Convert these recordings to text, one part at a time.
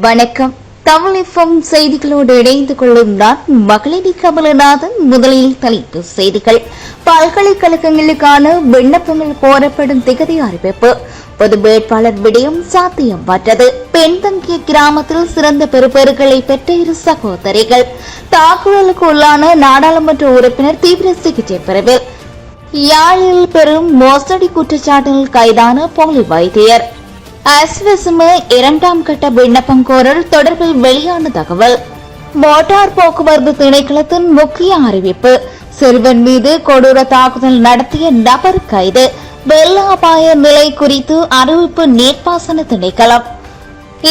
வணக்கம். தமிழ் எஃப்எம் செய்திகளோடு இணைந்து கொள்ளும் நான் மகளினி கமலநாதன். முதலில் தலைப்புச் செய்திகள். பல்கலைக்கழகங்களுக்கான விண்ணப்பங்கள் கோரப்படும் திகதி அறிவிப்பு. பொது வேட்பாளர் விடயம் சாத்தியமற்றது. பெண்தங்கிய கிராமத்தில் சிறந்த பெறுபேறுகளை பெற்ற இரு சகோதரிகள். தாக்குதலுக்கு உள்ளான நாடாளுமன்ற உறுப்பினர் தீவிர சிகிச்சை பிரிவில். யாழில் பெரும் மோசடி குற்றச்சாட்டில் கைதான போலி வைத்தியர். அஸ்வசும இரண்டாம் கட்ட விண்ணப்பம் கோரல் தொடர்பில் வெளியான தகவல். மோட்டார் போக்குவரத்து திணைக்களத்தின் முக்கிய அறிவிப்பு. சிறுவன் மீது கொடூர தாக்குதல் நடத்திய நபர் கைது. வெள்ள அபாய நிலை குறித்து அறிவிப்பு. நீர்ப்பாசன திணைக்களம்.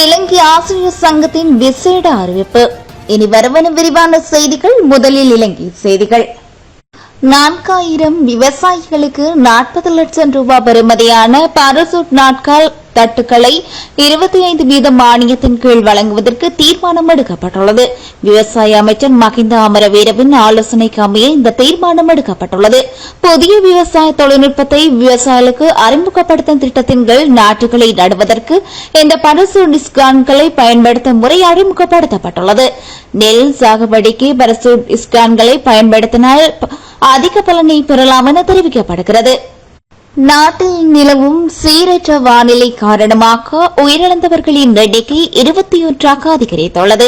இலங்கை ஆசிரியர் சங்கத்தின் விசேட அறிவிப்பு. இனி வருவன விரிவான செய்திகள். முதலில் இலங்கை செய்திகள். 4000 விவசாயிகளுக்கு 40 லட்சம் ரூபாய் பெறுமதியான பாராசூட் நாட்கால் தட்டுக்களை 25% மானியத்தின் கீழ் வழங்குவதற்கு தீர்மானம் எடுக்கப்பட்டுள்ளது. விவசாய அமைச்சர் மஹிந்த அமரவீரவின் ஆலோசனைக்கு அமைய இந்த தீர்மானம் எடுக்கப்பட்டுள்ளது. புதிய விவசாய தொழில்நுட்பத்தை விவசாயிகளுக்கு அறிமுகப்படுத்தும் திட்டத்தின் கீழ் நாற்றுகளை நடுவதற்கு இந்த பாராசூட் டிஸ்கான்களை பயன்படுத்தும் முறை அறிமுகப்படுத்தப்பட்டுள்ளது. நெல் சாகுபடிக்கு பாராசூட் டிஸ்கான்களை பயன்படுத்தினால் அதிக பலனை பெறலாம் என தெரிவிக்கப்படுகிறது. நாட்டில் நிலவும் சீரற்ற வானிலை காரணமாக உயிரிழந்தவர்களின் எண்ணிக்கை 21 அதிகரித்துள்ளது.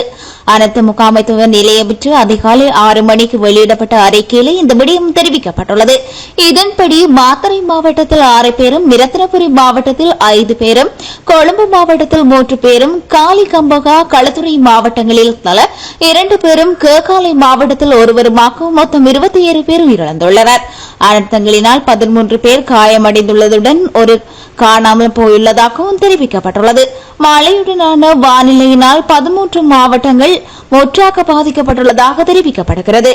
அனைத்து முகாமைத்துவ நிலையம் விட்டு அதிகாலை 6 மணிக்கு வெளியிடப்பட்ட அறிக்கையில் இந்த விடயம் தெரிவிக்கப்பட்டுள்ளது. இதன்படி மாத்தறை மாவட்டத்தில் 6 பேரும், ரத்தினபுரி மாவட்டத்தில் 5 பேரும், கொழும்பு மாவட்டத்தில் 3 பேரும், காலிகம்பகா களுத்துறை மாவட்டங்களில் தலா 2 பேரும், கேகாலை மாவட்டத்தில் ஒருவருமாக மொத்தம் 27 பேர் உயிரிழந்துள்ளனர். அனர்த்தங்களினால் 13 பேர் காயமடைந்துள்ளதுடன் ஒரு காணாமல் போயுள்ளதாகவும் தெரிவிக்கப்பட்டுள்ளது. மழையுடனான வானிலையினால் 13 மாவட்டங்கள் முற்றாக பாதிக்கப்பட்டுள்ளதாக தெரிவிக்கப்படுகிறது.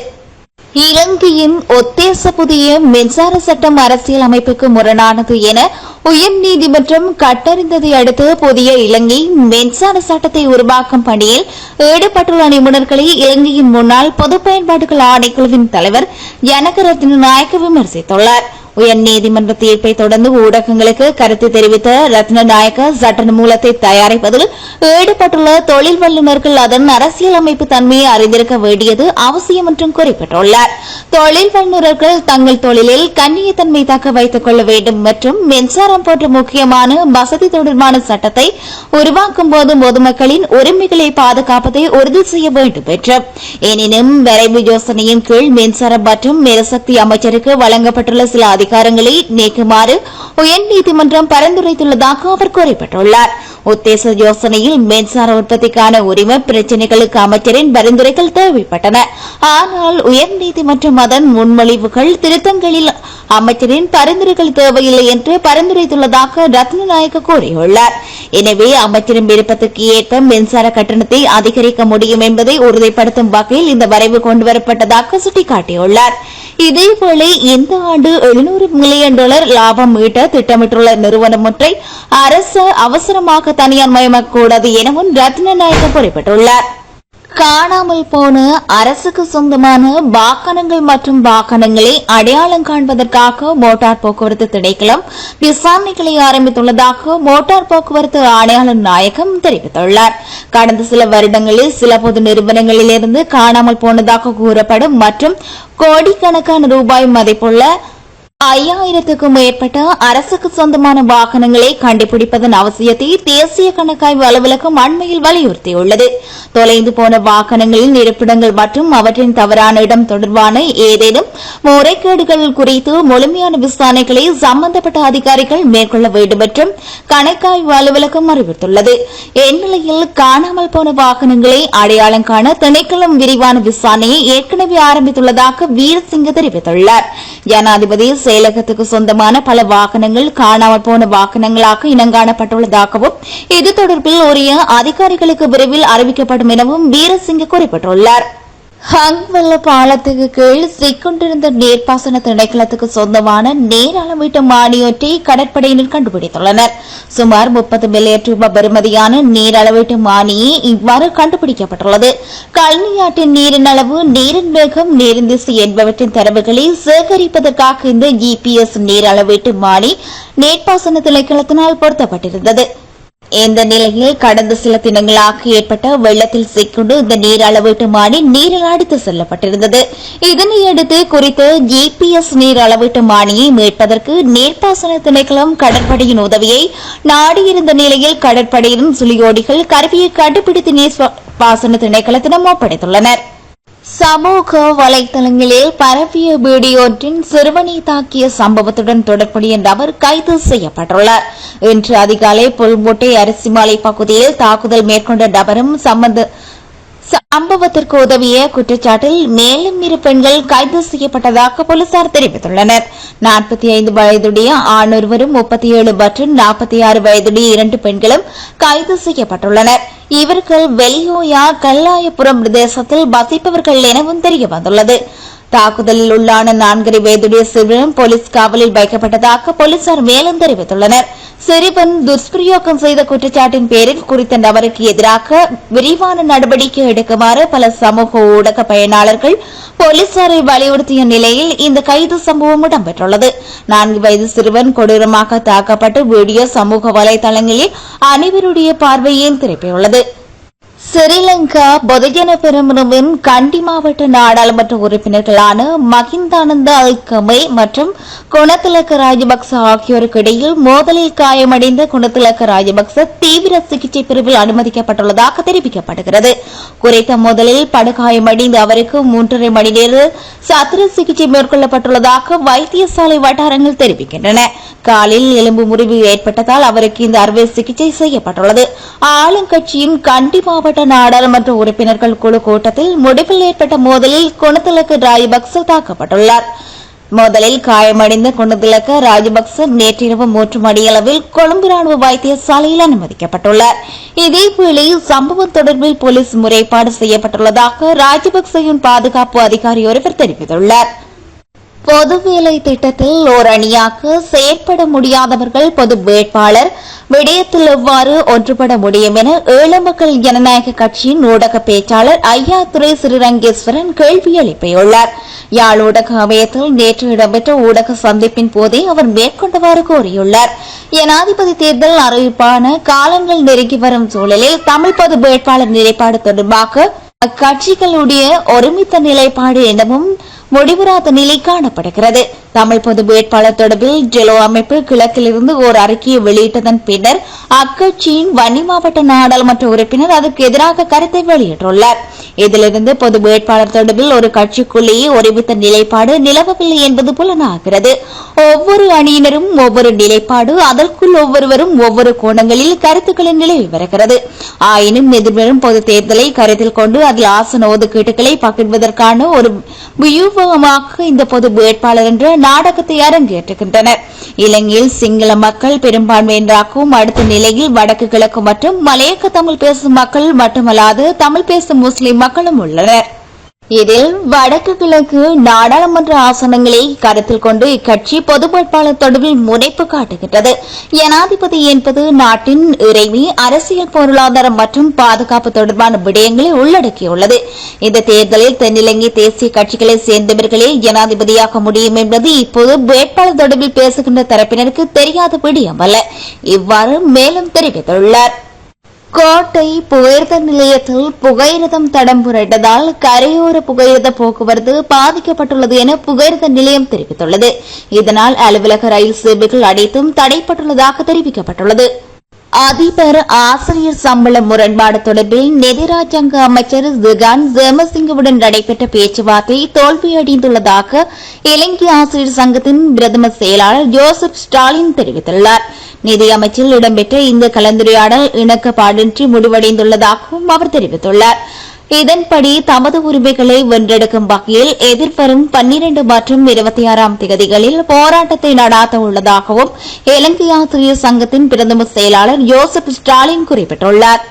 இலங்கையின் ஒத்தேச புதிய மின்சார சட்டம் அரசியல் அமைப்புக்கு முரணானது என உயர்நீதிமன்றம் கட்டறிந்ததை அடுத்து புதிய இலங்கை மின்சார சட்டத்தை உருவாக்கும் பணியில் ஈடுபட்டுள்ள நிபுணர்களை இலங்கையின் முன்னாள் பொது பயன்பாடுகள் ஆணைக்குழுவின் தலைவர் ஜனகரத்ன நாயக்க விமர்சித்துள்ளார். உயர்நீதிமன்ற தீர்ப்பை தொடர்ந்து ஊடகங்களுக்கு கருத்து தெரிவித்த ரத்னநாயக்க சட்ட மூலத்தை தயாரிப்பதில் ஈடுபட்டுள்ள தொழில் வல்லுநர்கள் அதன் அரசியல் அமைப்பு தன்மையை அறிந்திருக்க வேண்டியது அவசியம் என்றும் குறிப்பிட்டுள்ளார். தொழில் வல்லுநர்கள் தங்கள் தொழிலில் கண்ணியத்தன்மை தக்க வைத்துக் கொள்ள வேண்டும் மற்றும் மின்சாரம் போன்ற முக்கியமான வசதி தொடர்பான சட்டத்தை உருவாக்கும் போது பொதுமக்களின் உரிமைகளை பாதுகாப்பதை உறுதி செய்ய வேண்டும் என்றும், எனினும் வரைவு யோசனையின் கீழ் மின்சாரம் மற்றும் மின்சக்தி அமைச்சருக்கு வழங்கப்பட்டுள்ள சில அதிகாரங்களை நீக்குமாறு உயர்நீதிமன்றம் பரிந்துரைத்துள்ளதாக அவர் குறிப்பிட்டுள்ளார். உத்தேச யோசனையில் மின்சார உற்பத்திக்கான உரிமை பிரச்சினைகளுக்கு அமைச்சரின் பரிந்துரைகள் தேவைப்பட்டன. ஆனால் உயர்நீதிமன்றம் அதன் முன்மொழிவுகள் திருத்தங்களில் அமைச்சரின் பரிந்துரைகள் தேவையில்லை என்று பரிந்துரைத்துள்ளதாக ரத்னநாயக்க கூறியுள்ளார். எனவே அமைச்சரின் விருப்பத்துக்கு ஏற்ப மின்சார கட்டணத்தை அதிகரிக்க முடியும் என்பதை உறுதிப்படுத்தும் வகையில் இந்த வரைவு கொண்டுவரப்பட்டதாக சுட்டிக்காட்டியுள்ளார். இதேவேளை இந்த ஆண்டு $700 மில்லியன் லாபம் ஈட்ட திட்டமிட்டுள்ள நிறுவனம் ஒன்றை அரசு அவசரமாக தனியார் மயமாக்கக்கூடாது எனவும் ரத்னநாயக்க குறிப்பிட்டுள்ளார். காணாமல் போன அரசுக்கு சொந்தமான வாகனங்கள் மற்றும் வாகனங்களை அடையாளம் காண்பதற்காக மோட்டார் போக்குவரத்து திணைக்களம் விசாரணைகளை ஆரம்பித்துள்ளதாக மோட்டார் போக்குவரத்து ஆணையாளர் நாயகம் தெரிவித்துள்ளார். கடந்த சில வருடங்களில் சில பொது நிறுவனங்களிலிருந்து காணாமல் போனதாக கூறப்படும் மற்றும் கோடிக்கணக்கான ரூபாய் மதிப்புள்ள 5000க்கும் மேற்பட்ட அரசுக்கு சொந்தமான வாகனங்களை கண்டுபிடிப்பதன் அவசியத்தை தேசிய கணக்காய்வு அலுவலகம் அண்மையில் வலியுறுத்தியுள்ளது. தொலைந்து போன வாகனங்களின் இருப்பிடங்கள் மற்றும் அவற்றின் தவறான இடம் தொடர்பான ஏதேனும் முறைகேடுகள் குறித்து முழுமையான விசாரணைகளை சம்பந்தப்பட்ட அதிகாரிகள் மேற்கொள்ள வேண்டும் என்றும் கணக்காய்வு அலுவலகம் அறிவித்துள்ளது. இந்நிலையில் காணாமல் போன வாகனங்களை அடையாளம் காண திணைக்களம் விரிவான விசாரணையை ஏற்கனவே ஆரம்பித்துள்ளதாக வீரசிங்க தெரிவித்துள்ளார். ஜனாதிபதி செயலகத்துக்கு சொந்தமான பல வாகனங்கள் காணாமல் போன வாகனங்களாக இனங்காணப்பட்டுள்ளதாகவும் இது தொடர்பில் உரிய அதிகாரிகளுக்கு விரைவில் அறிவிக்கப்படும் எனவும் வீரசிங்க குறிப்பிட்டுள்ளார். ஹங்வெல்ல பாலத்துக்கு கீழ் சிக்கொண்டிருந்த நீர்ப்பாசன திணைக்களத்துக்கு சொந்தமான நீர் அளவீட்டு மானியொன்றை கடற்படையினர் கண்டுபிடித்துள்ளனர். சுமார் 30 மில்லியன் ரூபாய் பெறுமதியான நீர் அளவீட்டு மானியை இவ்வாறு கண்டுபிடிக்கப்பட்டுள்ளது. கல்னியாற்றின் நீரின் அளவு, நீரின் வேகம், நீரின் திசை என்பவற்றின் தரவுகளை சேகரிப்பதற்காக இந்த GPS நீர் அளவீட்டு மானி நீர்ப்பாசன திணைக்களத்தினால் பொருத்தப்பட்டிருந்தது. இந்த நிலையில் கடந்த சில தினங்களாக ஏற்பட்ட வெள்ளத்தில் சிக்கொண்டு இந்த நீர் அளவீட்டு மானி நீரில் அடித்து செல்லப்பட்டிருந்தது. இதனையடுத்து குறித்த ஜிபிஎஸ் நீர் அளவீட்டு மானியை மீட்பதற்கு நீர்ப்பாசன திணைக்களம் கடற்படையின் உதவியை நாடியிருந்த நிலையில் கடற்படையின் சுழியோடிகள் கருவியை கண்டுபிடித்து நீர்ப்பாசன திணைக்களத்திடம் ஒப்படைத்துள்ளனர். சமூக வலைதளங்களில் பரவிய வீடியோன்றின் சிறுவனை தாக்கிய சம்பவத்துடன் தொடர்புடைய நபர் கைது செய்யப்பட்டுள்ளார். இன்று அதிகாலை புல்மோட்டை அரிசிமலை பகுதியில் தாக்குதல் மேற்கொண்ட நபரும் சம்பவத்திற்கு உதவிய குற்றச்சாட்டில் மேலும் 2 பெண்கள் கைது செய்யப்பட்டதாக போலீசார் தெரிவித்துள்ளனர். 45 வயதுடைய ஆண் ஒருவரும் 37 மற்றும் 46 வயதுடைய 2 பெண்களும் கைது செய்யப்பட்டுள்ளனர். இவர்கள் வெளியோயா கல்லாயபுரம் பிரதேசத்தில் வசிப்பவர்கள் எனவும் தெரியவந்துள்ளது. தாக்குதலில் உள்ளான 4 வயதுடைய சிறுவன் போலீஸ் காவலில் வைக்கப்பட்டதாக போலீசார் மேலும் தெரிவித்துள்ளனர். சிறுவன் துஷ்பிரயோகம் செய்த குற்றச்சாட்டின் பேரில் குறித்த நபருக்கு எதிராக விரிவான நடவடிக்கை எடுக்குமாறு பல சமூக ஊடக பயனாளர்கள் போலீசாரை வலியுறுத்திய நிலையில் இந்த கைது சம்பவம் இடம்பெற்றுள்ளது. 4 வயது சிறுவன் கொடூரமாக தாக்கப்பட்டு வீடியோ சமூக வலைதளங்களில் அனைவருடைய பார்வையையும் திருப்பியுள்ளது. ஸ்ரீலங்கா பொதுஜன பெரமுனவின் கண்டி மாவட்ட நாடாளுமன்ற உறுப்பினர்களான மஹிந்தானந்த அல்கமை மற்றும் குணத்திலக்க ராஜபக்ச ஆகியோருக்கு இடையில் மோதலில் காயமடைந்த குணத்திலக்க ராஜபக்ச தீவிர சிகிச்சை பிரிவில் அனுமதிக்கப்பட்டுள்ளதாக தெரிவிக்கப்படுகிறது. குறித்த மோதலில் படுகாயமடைந்த அவருக்கு 3.5 மணி நேர சத்திர சிகிச்சை மேற்கொள்ளப்பட்டுள்ளதாக வைத்தியசாலை வட்டாரங்கள் தெரிவிக்கின்றன. காலில் எலும்பு முறிவு ஏற்பட்டதால் அவருக்கு இந்த அறுவை சிகிச்சை செய்யப்பட்டுள்ளது. ஆளுங்கட்சியின் கண்டி மாவட்ட நாடாளுமன்ற உறுப்பினர்கள் குழு கூட்டத்தில் முடிவில் ஏற்பட்ட மோதலில் குணத்திலக்க ராஜபக்ச தாக்கப்பட்டுள்ளார். மோதலில் காயமடைந்த குணத்திலக்க ராஜபக்ச நேற்றிரவு 3 மணியளவில் கொழும்பு ராணுவ வைத்தியசாலையில் அனுமதிக்கப்பட்டுள்ளார். இதேவேளை சம்பவம் தொடர்பில் போலீஸ் முறைப்பாடு செய்யப்பட்டுள்ளதாக ராஜபக்சவின் பாதுகாப்பு அதிகாரி ஒருவர் தெரிவித்துள்ளார். பொது வேலை திட்டத்தில் ஓர் அணியாக செயற்பட முடியாதவர்கள் பொது வேட்பாளர் விடயத்தில் எவ்வாறு ஒன்றுபட முடியும் என ஈழ மக்கள் ஜனநாயக கட்சியின் ஊடக பேச்சாளர் ஐயாத்துரை ஸ்ரீரங்கேஸ்வரன் கேள்வி எழுப்பியுள்ளார். யாழ் ஊடக அமையத்தில் நேற்று இடம்பெற்ற ஊடக சந்திப்பின் போதே அவர் மேற்கொண்டவாறு கூறியுள்ளார். ஜனாதிபதி தேர்தல் அறிவிப்பான காலங்கள் நெருங்கி வரும் சூழலில் தமிழ் பொது வேட்பாளர் நிலைப்பாடு தொடர்பாக அக்கட்சிகளுடைய ஒருமித்த நிலைப்பாடு எனவும் முடிவுறாத நிலை காணப்படுகிறது. தமிழ் பொது வேட்பாளர் தொடர்பில் ஜெலோ அமைப்பு கிழக்கிலிருந்து ஓர் அறிக்கையை வெளியிட்டதன் பின்னர் அக்கட்சியின் வன்னி மாவட்ட நாடாளுமன்ற உறுப்பினர் அதற்கு எதிராக கருத்தை வெளியிட்டுள்ளார். இதிலிருந்து பொது வேட்பாளர் தொடர்பில் ஒரு கட்சிக்குள்ளேயே ஒருமித்த நிலைப்பாடு நிலவவில்லை என்பது புலனாகிறது. ஒவ்வொரு அணியினரும் ஒவ்வொரு நிலைப்பாடு, அதற்குள் ஒவ்வொருவரும் ஒவ்வொரு கோணங்களில் கருத்துக்களை நிலவி வருகிறது. ஆயினும் எதிர்வரும் பொது தேர்தலை கருத்தில் கொண்டு அதில் ஆசன ஒதுக்கீட்டுகளை பகிர்வதற்கான ஒரு வியூகமாக இந்த பொது வேட்பாளர் என்ற நாடகத்தை அரங்கேற்றுகின்றனர். இலங்கையில் சிங்கள மக்கள் பெரும்பான்மையினராகவும் அடுத்த நிலையில் வடக்கு கிழக்கு மற்றும் மலையக தமிழ் பேசும் மக்கள் மட்டுமல்லாது தமிழ் பேசும் முஸ்லிம் மக்களும் உள்ளனர். இதில் வடக்கு கிழக்கு நாடாளுமன்ற ஆசனங்களை கருத்தில் கொண்டு இக்கட்சி பொது வேட்பாளர் தொடர்பில் முனைப்பு காட்டுகின்றது. ஜனாதிபதி என்பது நாட்டின் இறைமை, அரசியல், பொருளாதாரம் மற்றும் பாதுகாப்பு தொடர்பான விடயங்களை உள்ளடக்கியுள்ளது. இந்த தேர்தலில் தென்னிலங்கை தேசிய கட்சிகளை சேர்ந்தவர்களே ஜனாதிபதியாக முடியும் என்பது இப்போது வேட்பாளர் தொடர்பில் பேசுகின்ற தரப்பினருக்கு தெரியாத விடயம் அல்ல. இவ்வாறு மேலும் தெரிவித்துள்ளார். கோட்டை புகையிரத நிலையத்தில் புகையிரதம் தடம் புரண்டதால் கரையோர புகையிரத போக்குவரத்து பாதிக்கப்பட்டுள்ளது என புகையிரத நிலையம் தெரிவித்துள்ளது. இதனால் அலுவலக ரயில் சேவைகள் அனைத்தும் தடைப்பட்டுள்ளதாக தெரிவிக்கப்பட்டுள்ளது. அதிபர் ஆசிரியர் சம்பள முரண்பாடு தொடர்பில் நிதிராஜாங்க அமைச்சர் ஜிகான் ஜெமசிங்கவுடன் நடைபெற்ற பேச்சுவார்த்தை தோல்வியடைந்துள்ளதாக இலங்கை ஆசிரியர் சங்கத்தின் பிரதம செயலாளர் ஜோசப் ஸ்டாலின் தெரிவித்துள்ளார். நிதியமைச்சில் இடம்பெற்ற இந்த கலந்துரையாடல் இணக்கப்பாடின்றி முடிவடைந்துள்ளதாகவும் அவர் தெரிவித்துள்ளார். இதன்படி தமது உரிமைகளை வென்றெடுக்கும் வகையில் எதிர்வரும் 12 மற்றும் 26ஆம் தேதிகளில் போராட்டத்தை நடாத்த உள்ளதாகவும் இலங்கை ஆசிரியர் சங்கத்தின் பிரதம செயலாளர் ஜோசப் ஸ்டாலின் குறிப்பிட்டுள்ளார்.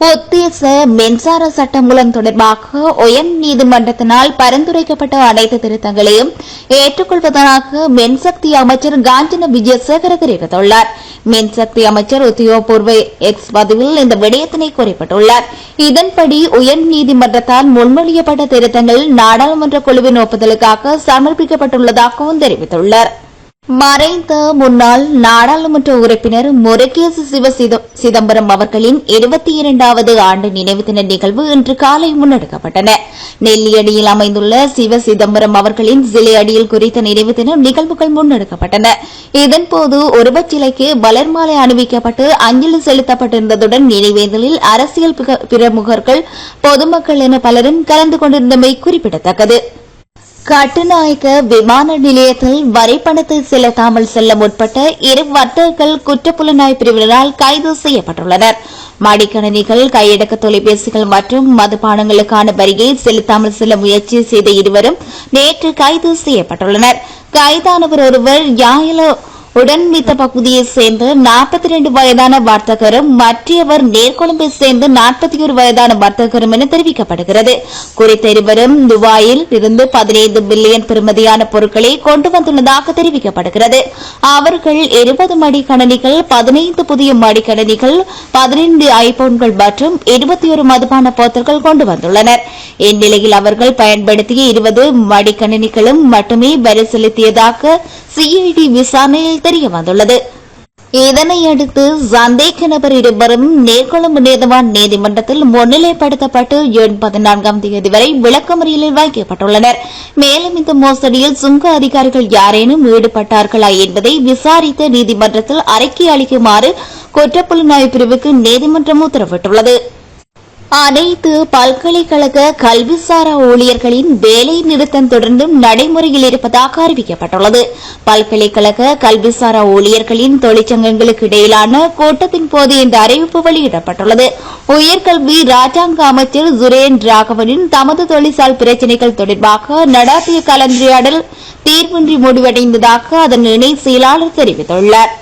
உத்தேச மின்சார சட்டமூலம் தொடர்பாக உயர் நீதிமன்றத்தினால் பரிந்துரைக்கப்பட்ட அனைத்து திருத்தங்களையும் ஏற்றுக்கொள்வதாக மின்சக்தி அமைச்சர் காஞ்சன விஜயசேகர தெரிவித்துள்ளார். மின்சக்தி அமைச்சர் உத்தியோகபூர்வ எக்ஸ் பதிவில் இந்த விடயத்தினை குறிப்பிட்டுள்ளார். இதன்படி உயர்நீதிமன்றத்தால் முன்மொழியப்பட்ட திருத்தங்கள் நாடாளுமன்ற குழுவின் ஒப்புதலுக்காக சமர்ப்பிக்கப்பட்டுள்ளதாகவும் தெரிவித்துள்ளார். மறைந்த முன்னாள் நாடாளுமன்ற உறுப்பினர் முருகேசு சிதம்பரம் அவர்களின் 22வது ஆண்டு நினைவு தின நிகழ்வு இன்று காலை முன்னெடுக்கப்பட்டன. நெல்லியடியில் அமைந்துள்ள சிவ சிதம்பரம் அவர்களின் சிலை அடியில் குறித்த நினைவு தின நிகழ்வுகள் முன்னெடுக்கப்பட்டன. இதன்போது உருவச்சிலைக்கு மலர் மாலை அணிவிக்கப்பட்டு அஞ்சலி செலுத்தப்பட்டிருந்ததுடன் நினைவேந்தலில் அரசியல் பிரமுகர்கள், பொதுமக்கள் என பலரும் கலந்து கொண்டிருந்தமை குறிப்பிடத்தக்கது. கட்டுநாயக்க விமான நிலையத்தில் வரிப்பணத்தை செலுத்தாமல் செல்ல முற்பட்ட 2 வர்த்தகர்கள் குற்றப்புலனாய்வு பிரிவினரால் கைது செய்யப்பட்டுள்ளனர். மடிக்கணினிகள், கையடக்க தொலைபேசிகள் மற்றும் மதுபானங்களுக்கான வரியை செலுத்தாமல் செல்ல முயற்சி செய்த இருவரும் நேற்று கைது செய்யப்பட்டுள்ளனர். கைதானவர் ஒருவர் யாயல உடன்மித்த பகுதியைச் சேர்ந்த 42 வயதான வர்த்தகரும், மற்றவர் நேர்கொழும்பை சேர்ந்த 41 வயதான வர்த்தகரும் என தெரிவிக்கப்படுகிறது. குறித்த இருவரும் துபாயில் இருந்து 15 பில்லியன் பெறுமதியான பொருட்களை கொண்டு வந்துள்ளதாக தெரிவிக்கப்படுகிறது. அவர்கள் 20 மடிக்கணினிகள், 15 புதிய மடிக்கணினிகள், 15 ஐபோன்கள் மற்றும் 21 மதுபான போத்தல்கள் கொண்டு வந்துள்ளனர். இந்நிலையில் அவர்கள் பயன்படுத்திய 20 மடிக்கணினிகளும் மட்டுமே வரி செலுத்தியதாக சிஐடி விசாரணையில் தெரிய வந்துள்ளது. இதனையடுத்து சந்தேக நபர் இருவரும் நேர்கொழும்பு நீதவான் நீதிமன்றத்தில் முன்னிலைப்படுத்தப்பட்டு ஜூன் 14ஆம் தேதி வரை விளக்கமறியலில் வைக்கப்பட்டுள்ளனர். மேலும் இந்த மோசடியில் சுங்க அதிகாரிகள் யாரேனும் ஈடுபட்டார்களா என்பதை விசாரித்த நீதிமன்றத்தில் அறிக்கை அளிக்குமாறு குற்றப்புலனாய்வு பிரிவுக்கு நீதிமன்றம் உத்தரவிட்டுள்ளது. அனைத்து பல்கலைக்கழக கல்விசாரா ஊழியர்களின் வேலை நிறுத்தம் தொடர்ந்தும் நடைமுறையில் இருப்பதாக அறிவிக்கப்பட்டுள்ளது. பல்கலைக்கழக கல்விசாரா ஊழியர்களின் தொழிற்சங்கங்களுக்கு இடையிலான கூட்டத்தின் போது இந்த அறிவிப்பு வெளியிடப்பட்டுள்ளது. உயர்கல்வி ராஜாங்க அமைச்சர் சுரேன் ராகவனின் தமது தொழிற்சால் பிரச்சினைகள் தொடர்பாக நடாத்திய கலந்துரையாடல் தீர்வின்றி முடிவடைந்ததாக அதன் இணை செயலாளர் தெரிவித்துள்ளார்.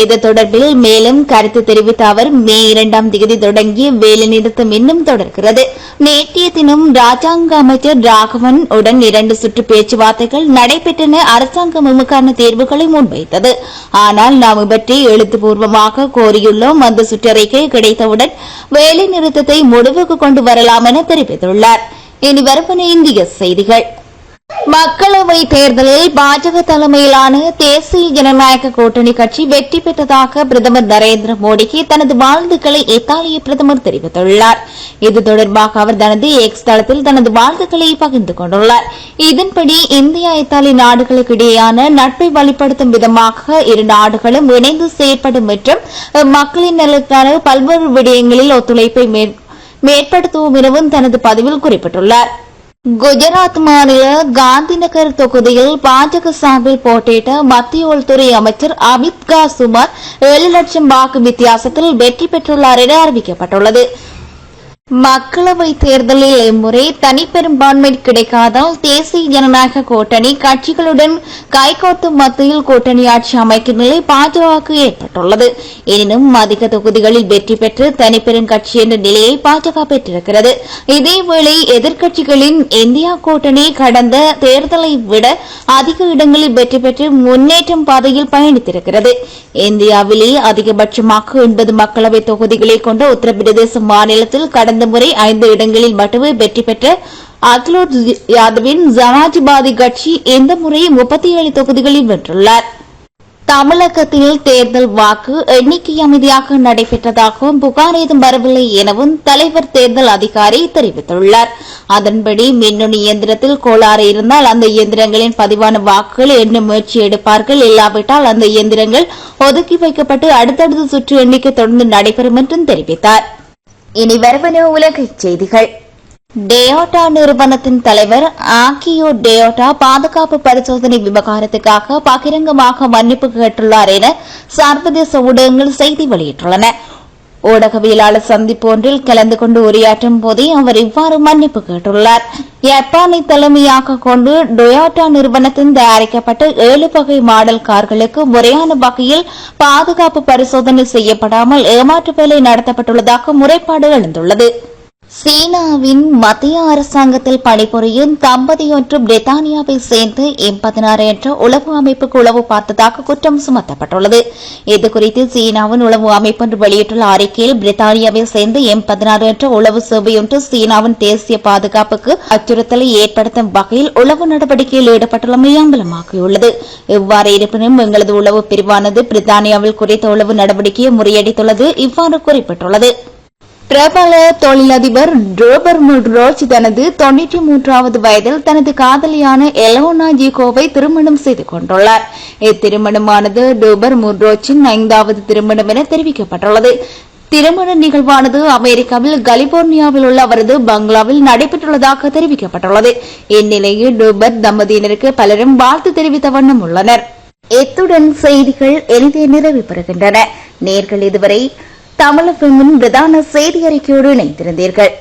இது தொடர்பில் மேலும் கருத்து தெரிவித்த அவர், மே 2ஆம் தேதி தொடங்கிய வேலைநிறுத்தம் இன்னும் தொடர்கிறது. நேற்றைய தினம் ராஜாங்க அமைச்சர் ராகவன் உடன் 2 சுற்று பேச்சுவார்த்தைகள் நடைபெற்றன. அரசாங்கம் நமக்கான தேர்வுகளை முன்வைத்தது. ஆனால் நாம் இவற்றை எழுத்துப்பூர்வமாக கோரியுள்ளோம். அந்த சுற்றறிக்கை கிடைத்தவுடன் வேலைநிறுத்தத்தை முடிவுக்கு கொண்டு வரலாம் என தெரிவித்துள்ளார். இனி வருவன இந்திய செய்திகள். மக்களவை தேர்தலில் பாஜக தலைமையிலான தேசிய ஜனநாயக கூட்டணி கட்சி வெற்றி பெற்றதாக பிரதமர் நரேந்திர மோடிக்கு தனது வாழ்த்துக்களை இத்தாலிய பிரதமர் தெரிவித்துள்ளார். இது தொடர்பாக அவர் தனது எக்ஸ் தளத்தில் தனது வாழ்த்துக்களை பகிர்ந்து கொண்டுள்ளார். இதன்படி இந்தியா, இத்தாலி நாடுகளுக்கு இடையேயான நட்பை வலுப்படுத்தும் விதமாக இரு நாடுகளும் இணைந்து செயற்படும் மற்றும் மக்களின் நலனுக்கான பல்வேறு விடயங்களில் ஒத்துழைப்பை மேற்படுத்துவோம் எனவும் தனது பதிவில் குறிப்பிட்டுள்ளார். குஜராத் மாநில காந்திநகர் தொகுதியில் பாஜக சார்பில் போட்டியிட்ட மத்திய உள்துறை அமைச்சர் அமித்கா சுமார் 7 லட்சம் வாக்கு வித்தியாசத்தில் வெற்றி பெற்றுள்ளார் என அறிவிக்கப்பட்டுள்ளது. மக்களவை தேர்தலில் இம்முறை தனிப்பெரும்பான்மை கிடைக்காதால் தேசிய ஜனநாயக கூட்டணி கட்சிகளுடன் கைகோர்த்து மத்தியில் கூட்டணி ஆட்சி அமைக்கும் நிலை பாஜகவுக்கு ஏற்பட்டுள்ளது. எனினும் அதிக தொகுதிகளில் வெற்றி பெற்று தனிப்பெரும் கட்சி என்ற நிலையை பாஜக பெற்றிருக்கிறது. இதேவேளை எதிர்க்கட்சிகளின் இந்தியா கூட்டணி கடந்த தேர்தலை விட அதிக இடங்களில் வெற்றி பெற்று முன்னேற்றம் பாதையில் பயணித்திருக்கிறது. இந்தியாவிலேயே அதிகபட்சமாக 80 மக்களவை தொகுதிகளை கொண்ட உத்தரப்பிரதேச மாநிலத்தில் கடந்த முறை 5 இடங்களில் மட்டுமே வெற்றி பெற்ற அகிலேஷ் யாதவின் சமாஜ்வாதி கட்சி இந்த முறை 37 தொகுதிகளில் வென்றுள்ளார். தமிழகத்தில் தேர்தல் வாக்கு எண்ணிக்கை அமைதியாக நடைபெற்றதாகவும் புகார் ஏதும் வரவில்லை எனவும் தலைவர் தேர்தல் அதிகாரி தெரிவித்துள்ளார். அதன்படி மின்னணு இயந்திரத்தில் கோளாறு இருந்தால் அந்த இயந்திரங்களின் பதிவான வாக்குகள் எண்ணும் முயற்சி எடுப்பார்கள். இல்லாவிட்டால் அந்த இயந்திரங்கள் ஒதுக்கி வைக்கப்பட்டு அடுத்தடுத்த சுற்று எண்ணிக்கை தொடர்ந்து நடைபெறும் என்றும் தெரிவித்தார். இனி வருவன உலகச் செய்திகள். டேயோட்டா நிறுவனத்தின் தலைவர் ஆக்கியோ டேயோட்டா பாதுகாப்பு பரிசோதனை விவகாரத்துக்காக பகிரங்கமாக மன்னிப்பு கேட்டுள்ளார் என சர்வதேச ஊடகங்கள் செய்தி வெளியிட்டுள்ளன. ஊடகவியலாளர் சந்திப்பு ஒன்றில் கலந்து கொண்டு உரையாற்றும் போதே அவர் இவ்வாறு மன்னிப்பு கேட்டுள்ளார். ஜப்பானை தலைமையாக கொண்டு டொயோட்டா நிறுவனத்தின் தயாரிக்கப்பட்ட 7 வகை மாடல் கார்களுக்கு முறையான வகையில் பாதுகாப்பு பரிசோதனை செய்யப்படாமல் ஏமாற்று வேலை நடத்தப்பட்டுள்ளதாக முறைப்பாடு எழுந்துள்ளது. சீனாவின் மத்திய அரசாங்கத்தில் பணிபுரியும் தம்பதியொன்று பிரித்தானியாவை சேர்ந்து M16 என்ற உளவு அமைப்புக்கு உளவு பார்த்ததாக குற்றம் சுமத்தப்பட்டுள்ளது. இதுகுறித்து சீனாவின் உளவு அமைப்பு வெளியிட்டுள்ள அறிக்கையில் பிரித்தானியாவை சேர்ந்து M16 என்ற உளவு சேவையொன்று சீனாவின் தேசிய பாதுகாப்புக்கு அச்சுறுத்தலை ஏற்படுத்தும் வகையில் உளவு நடவடிக்கையில் ஈடுபட்டுள்ளமை அம்பலமாகியுள்ளது. இவ்வாறு இருப்பினும் எங்களது உளவு பிரிவானது பிரித்தானியாவில் குறித்த உளவு நடவடிக்கையை முறியடித்துள்ளது. இவ்வாறு குறிப்பிட்டுள்ளது. பிரபல தொழிலதிபர் ரோபர் முட்ரோச் தனது 93வது வயதில் தனது காதலியான எலோனா ஜிகோவை திருமணம் செய்து கொண்டுள்ளார். இத்திருமணமானது ரோபர் முட்ரோச்சின் 5வது திருமணம் என தெரிவிக்கப்பட்டுள்ளது. திருமண நிகழ்வானது அமெரிக்காவில் கலிபோர்னியாவில் உள்ள அவரது பங்களாவில் நடைபெற்றுள்ளதாக தெரிவிக்கப்பட்டுள்ளது. இந்நிலையில் ரோபர் தம்பதியினருக்கு பலரும் வாழ்த்து தெரிவித்த வண்ணம் உள்ளனர். இத்துடன் செய்திகள் எளிதே நிறைவு பெறுகின்றன. நேர்கள் இதுவரை தமிழ் பிரதான செய்தி அறிக்கையோடு இணைந்திருந்தீர்கள்.